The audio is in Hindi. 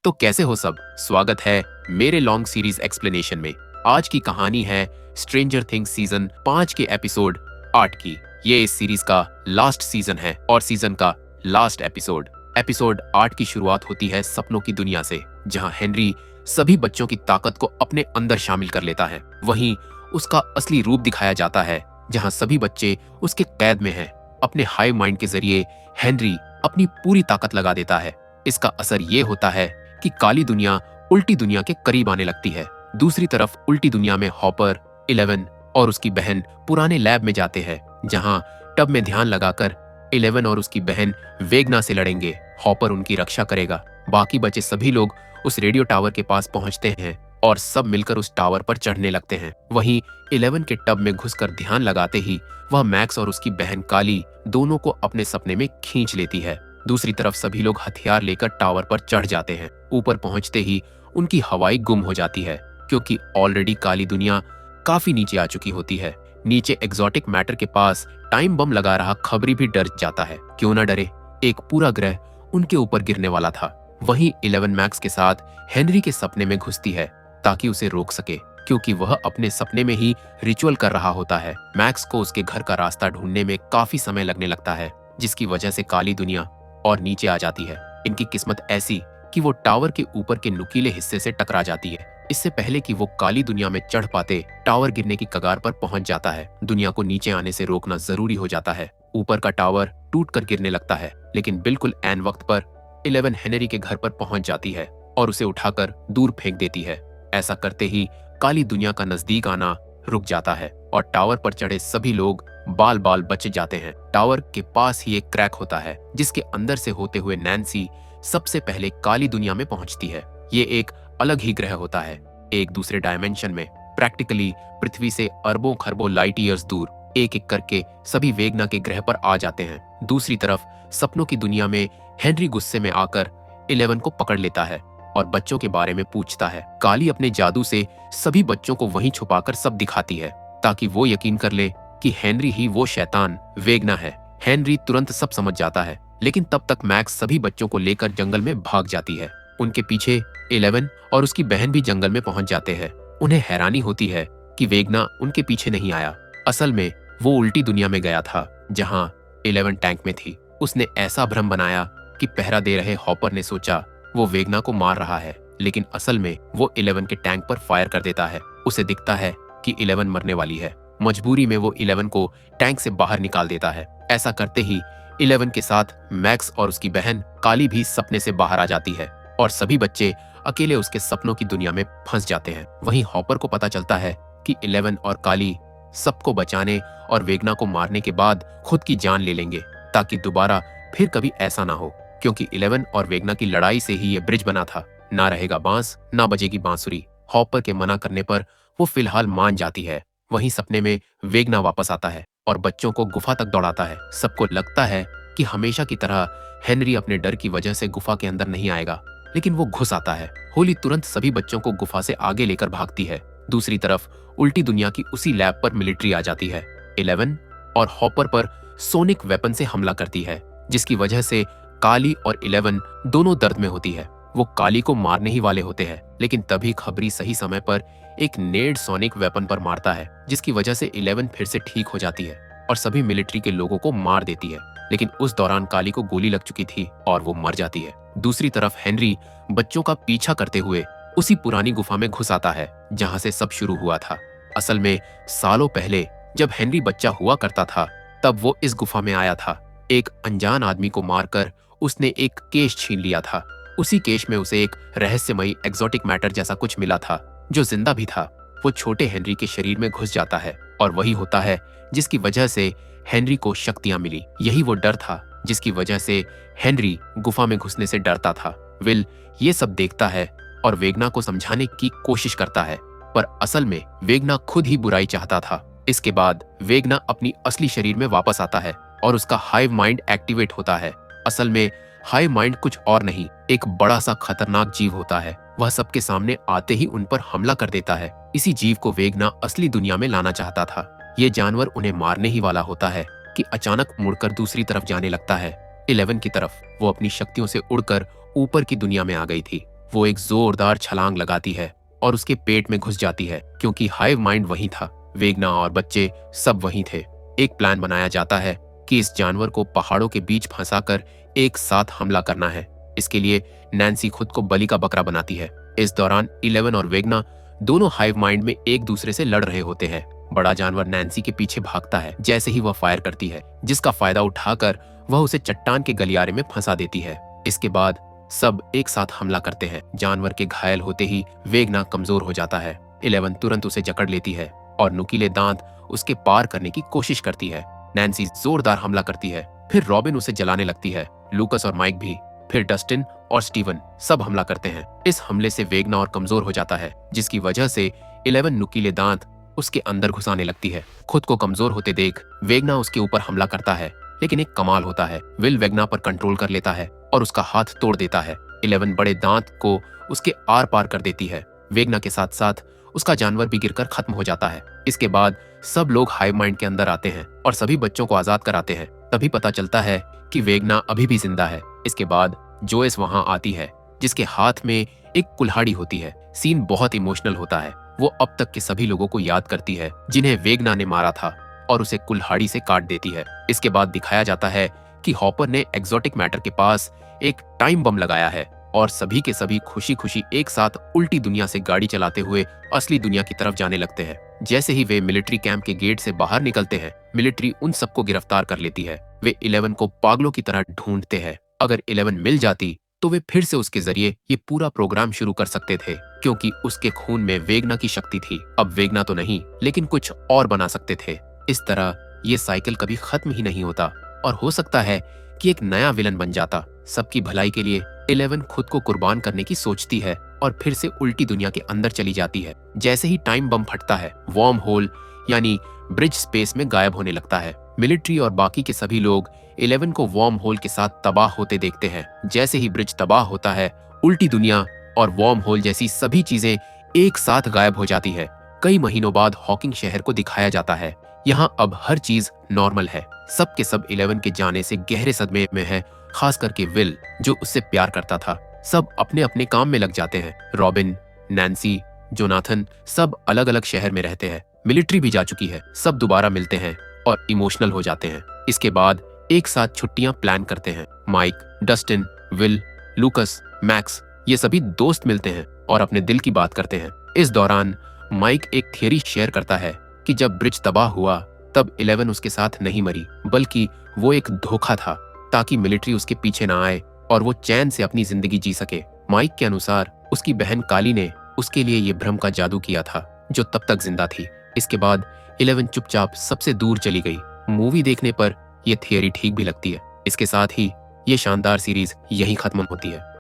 तो कैसे हो सब? स्वागत है मेरे लॉन्ग सीरीज एक्सप्लेनेशन में। आज की कहानी है स्ट्रेंजर थिंग्स सीजन 5 के एपिसोड 8 की। ये इस सीरीज का लास्ट सीजन है और सीजन का लास्ट एपिसोड। एपिसोड 8 की शुरुआत होती है सपनों की दुनिया से, जहां हेनरी सभी बच्चों की ताकत को अपने अंदर शामिल कर लेता है। वहीं उसका असली रूप दिखाया जाता है, जहां सभी बच्चे उसके कैद में हैं। अपने हाइव माइंड के जरिए हेनरी अपनी पूरी ताकत लगा देता है। इसका असर ये होता है कि काली दुनिया उल्टी दुनिया के करीब आने लगती है। दूसरी तरफ उल्टी दुनिया में हॉपर, 11 और उसकी बहन पुराने लैब में जाते हैं, जहां टब में ध्यान लगाकर 11 और उसकी बहन वेगना से लड़ेंगे। हॉपर उनकी रक्षा करेगा। बाकी बचे सभी लोग उस रेडियो टावर के पास पहुंचते हैं और सब मिलकर उस टावर पर चढ़ने लगते हैं। वहीं 11 के टब में घुसकर ध्यान लगाते ही वह मैक्स और उसकी बहन काली दोनों को अपने सपने में खींच लेती है। दूसरी तरफ सभी लोग हथियार लेकर टावर पर चढ़ जाते हैं। ऊपर पहुंचते ही उनकी हवाई गुम हो जाती है, क्योंकि ऑलरेडी काली दुनिया काफी नीचे आ चुकी होती है। नीचे एग्जॉटिक मैटर के पास टाइम बम लगा रहा खबरी भी डर जाता है। क्यों ना डरे, एक पूरा ग्रह उनके ऊपर गिरने वाला था। वहीं 11 मैक्स के साथ हेनरी के सपने में घुसती है ताकि उसे रोक सके, क्योंकि वह अपने सपने में ही रिचुअल कर रहा होता है। मैक्स को उसके घर का रास्ता ढूंढने में काफी समय लगने लगता है, जिसकी वजह से काली दुनिया और नीचे आ जाती है। इनकी किस्मत ऐसी कि वो टावर के ऊपर के नुकीले हिस्से से टकरा जाती है। इससे पहले कि वो काली दुनिया में चढ़ पाते, टावर गिरने की कगार पर पहुंच जाता है। दुनिया को नीचे आने से रोकना जरूरी हो जाता है। ऊपर का टावर टूटकर गिरने लगता है, लेकिन बिल्कुल ऐन वक्त पर 11 हेनरी के घर पर पहुंच जाती है और उसे उठाकर दूर फेंक देती है। ऐसा करते ही काली दुनिया का नजदीक आना रुक जाता है और टावर पर चढ़े सभी लोग बाल बाल बच जाते हैं। टावर के पास ही एक क्रैक होता है, जिसके अंदर से होते हुए नैन्सी सबसे पहले काली दुनिया में पहुंचती है। ये एक अलग ही ग्रह होता है, एक दूसरे डायमेंशन में, प्रैक्टिकली पृथ्वी से अरबों खरबों लाइट ईयर्स दूर। एक एक करके सभी वेगना के ग्रह पर आ जाते हैं। दूसरी तरफ सपनों की दुनिया में हेनरी गुस्से में आकर 11 को पकड़ लेता है और बच्चों के बारे में पूछता है। काली अपने जादू से सभी बच्चों को वहीं छुपाकर सब दिखाती है, ताकि वो यकीन कर ले कि हेनरी ही वो शैतान वेगना है। हेनरी तुरंत सब समझ जाता है, लेकिन तब तक मैक्स सभी बच्चों को लेकर जंगल में भाग जाती है। उनके पीछे 11 और उसकी बहन भी जंगल में पहुंच जाते हैं। उन्हें हैरानी होती है कि वेगना उनके पीछे नहीं आया। असल में वो उल्टी दुनिया में गया था, जहां 11 टैंक में थी। उसने ऐसा भ्रम बनाया कि पहरा दे रहे हॉपर ने सोचा वो वेगना को मार रहा है, लेकिन असल में वो 11 के टैंक पर फायर कर देता है। उसे दिखता है कि 11 मरने वाली है। मजबूरी में वो 11 को टैंक से बाहर निकाल देता है। ऐसा करते ही 11 के साथ मैक्स और उसकी बहन काली भी सपने से बाहर आ जाती है और सभी बच्चे अकेले उसके सपनों की दुनिया में फंस जाते हैं। वहीं हॉपर को पता चलता है कि 11 और काली सबको बचाने और वेगना को मारने के बाद खुद की जान ले लेंगे, ताकि दोबारा फिर कभी ऐसा ना हो, क्योंकि 11 और वेगना की लड़ाई से ही ये ब्रिज बना था। ना रहेगा बांस, ना बजेगी बांसुरी। हॉपर के मना करने पर वो फिलहाल मान जाती है। वहीं सपने में वेगना वापस आता है और बच्चों को गुफा तक दौड़ाता है। सबको लगता है कि हमेशा की तरह हेनरी अपने डर की वजह से गुफा के अंदर नहीं आएगा, लेकिन वो घुस आता है। होली तुरंत सभी बच्चों को गुफा से आगे लेकर भागती है। दूसरी तरफ उल्टी दुनिया की उसी लैब पर मिलिट्री आ जाती है। 11 और हॉपर पर सोनिक वेपन से हमला करती है, जिसकी वजह से काली और 11 दोनों दर्द में होती है। वो काली को मारने ही वाले होते हैं, लेकिन तभी खबरी सही समय पर एक नेड सोनिक वेपन पर मारता है, जिसकी वजह से 11 फिर से ठीक हो जाती है और सभी मिलिट्री के लोगों को मार देती है। लेकिन उस दौरान काली को गोली लग चुकी थी और वो मर जाती है। दूसरी तरफ हेनरी बच्चों का पीछा करते हुए उसी पुरानी गुफा में घुस आता है, जहां से सब शुरू हुआ था। असल में सालों पहले जब हेनरी बच्चा हुआ करता था, तब वो इस गुफा में आया था। एक अनजान आदमी को मारकर उसने एक केश छीन लिया था। उसी केश में उसे एक रहस्यमयी एक्सोटिक मैटर जैसा कुछ मिला था, जो जिंदा भी था। वो छोटे हेनरी के शरीर में घुस जाता है और वही होता है जिसकी वजह से हेनरी को शक्तियां मिली। यही वो डर था जिसकी वजह से हेनरी गुफा में घुसने से डरता था। विल ये सब देखता है और वेगना को समझाने की कोशिश करता है, पर असल में वेगना खुद ही बुराई चाहता था। इसके बाद वेगना अपनी असली शरीर में वापस आता है और उसका हाइव माइंड एक्टिवेट होता है। असल में हाइव माइंड कुछ और नहीं, एक बड़ा सा खतरनाक जीव होता है। वह सबके सामने आते ही उन पर हमला कर देता है। इसी जीव को वेगना असली दुनिया में लाना चाहता था। ये जानवर उन्हें मारने ही वाला होता है कि अचानक मुड़कर दूसरी तरफ जाने लगता है, 11 की तरफ। वो अपनी शक्तियों से उड़कर ऊपर की दुनिया में आ गई थी। वो एक जोरदार छलांग लगाती है और उसके पेट में घुस जाती है क्योंकि हाइव माइंड वहीं था। वेगना और बच्चे सब वहीं थे। एक प्लान बनाया जाता है कि इस जानवर को पहाड़ों के बीच फंसाकर एक साथ हमला करना है। इसके लिए नैन्सी खुद को बलि का बकरा बनाती है। इस दौरान 11 और वेगना दोनों हाइव माइंड में एक दूसरे से लड़ रहे होते हैं। बड़ा जानवर नैन्सी के पीछे भागता है जैसे ही वह फायर करती है, जिसका फायदा उठाकर वह उसे चट्टान के गलियारे में फंसा देती है। इसके बाद सब एक साथ हमला करते हैं। जानवर के घायल होते ही वेगना कमजोर हो जाता है। 11 तुरंत उसे जकड़ लेती है और नुकीले दांत उसके पार करने की कोशिश करती है। नैन्सी जोरदार हमला करती है, फिर रॉबिन उसे जलाने लगती है। लूकस और माइक भी, फिर डस्टिन और स्टीवन सब हमला करते हैं। इस हमले से वेगना और कमजोर हो जाता है, जिसकी वजह से 11 नुकीले दांत उसके अंदर घुसाने लगती है। खुद को कमजोर होते देख वेगना उसके ऊपर हमला करता है, लेकिन एक कमाल होता है। विल वेगना पर कंट्रोल कर लेता है और उसका हाथ तोड़ देता है। 11 बड़े दांत को उसके आर पार कर देती है। वेगना के साथ साथ उसका जानवर भी गिरकर खत्म हो जाता है। इसके बाद सब लोग हाइव माइंड के अंदर आते हैं और सभी बच्चों को आजाद कराते हैं। तभी पता चलता है कि वेगना अभी भी जिंदा है। इसके बाद जोएस वहां आती है, जिसके हाथ में एक कुल्हाड़ी होती है। सीन बहुत इमोशनल होता है। वो अब तक के सभी लोगों को याद करती है जिन्हें वेगना ने मारा था और उसे कुल्हाड़ी से काट देती है। इसके बाद दिखाया जाता है कि हॉपर ने एक्सोटिक मैटर के पास एक टाइम बम लगाया है और सभी के सभी खुशी खुशी एक साथ उल्टी दुनिया से गाड़ी चलाते हुए असली दुनिया की तरफ जाने लगते हैं। जैसे ही वे मिलिट्री कैंप के गेट से बाहर निकलते हैं, मिलिट्री उन सबको गिरफ्तार कर लेती है। वे 11 को पागलों की तरह ढूंढते हैं। अगर 11 मिल जाती तो वे फिर से उसके जरिए ये पूरा प्रोग्राम शुरू कर सकते थे, क्योंकि उसके खून में वेगना की शक्ति थी। अब वेगना तो नहीं, लेकिन कुछ और बना सकते थे। इस तरह ये साइकिल कभी खत्म ही नहीं होता और हो सकता है कि एक नया विलन बन जाता। सबकी भलाई के लिए 11 खुद को कुर्बान करने की सोचती है और फिर से उल्टी दुनिया के अंदर चली जाती है। जैसे ही टाइम बम फटता है, वॉर्म होल यानी ब्रिज स्पेस में गायब होने लगता है। मिलिट्री और बाकी के सभी लोग 11 को वॉर्म होल के साथ तबाह होते देखते हैं। जैसे ही ब्रिज तबाह होता है, उल्टी दुनिया और वॉर्म होल जैसी सभी चीजें एक साथ गायब हो जाती है। कई महीनों बाद हॉकिंग शहर को दिखाया जाता है। यहाँ अब हर चीज नॉर्मल है। सब के सब 11 के जाने से गहरे सदमे में है, खास करके विल जो उससे प्यार करता था। सब अपने अपने काम में लग जाते हैं। रॉबिन, नैन्सी, जोनाथन सब अलग अलग शहर में रहते हैं। मिलिट्री भी जा चुकी है। सब दोबारा मिलते हैं और इमोशनल हो जाते हैं। इसके बाद एक साथ छुट्टियां प्लान करते हैं। Mike, Dustin, Will, Lucas, Max ये सभी दोस्त मिलते हैं और अपने दिल की बात करते हैं। इस दौरान माइक एक थियरी शेयर करता है कि जब ब्रिज तबाह हुआ तब 11 उसके साथ नहीं मरी, बल्कि वो एक धोखा था ताकि मिलिट्री उसके पीछे ना आए और वो चैन से अपनी जिंदगी जी सके। माइक के अनुसार उसकी बहन काली ने उसके लिए ये भ्रम का जादू किया था, जो तब तक जिंदा थी। इसके बाद 11 चुपचाप सबसे दूर चली गई। मूवी देखने पर यह थियरी ठीक भी लगती है। इसके साथ ही ये शानदार सीरीज यहीं खत्म होती है।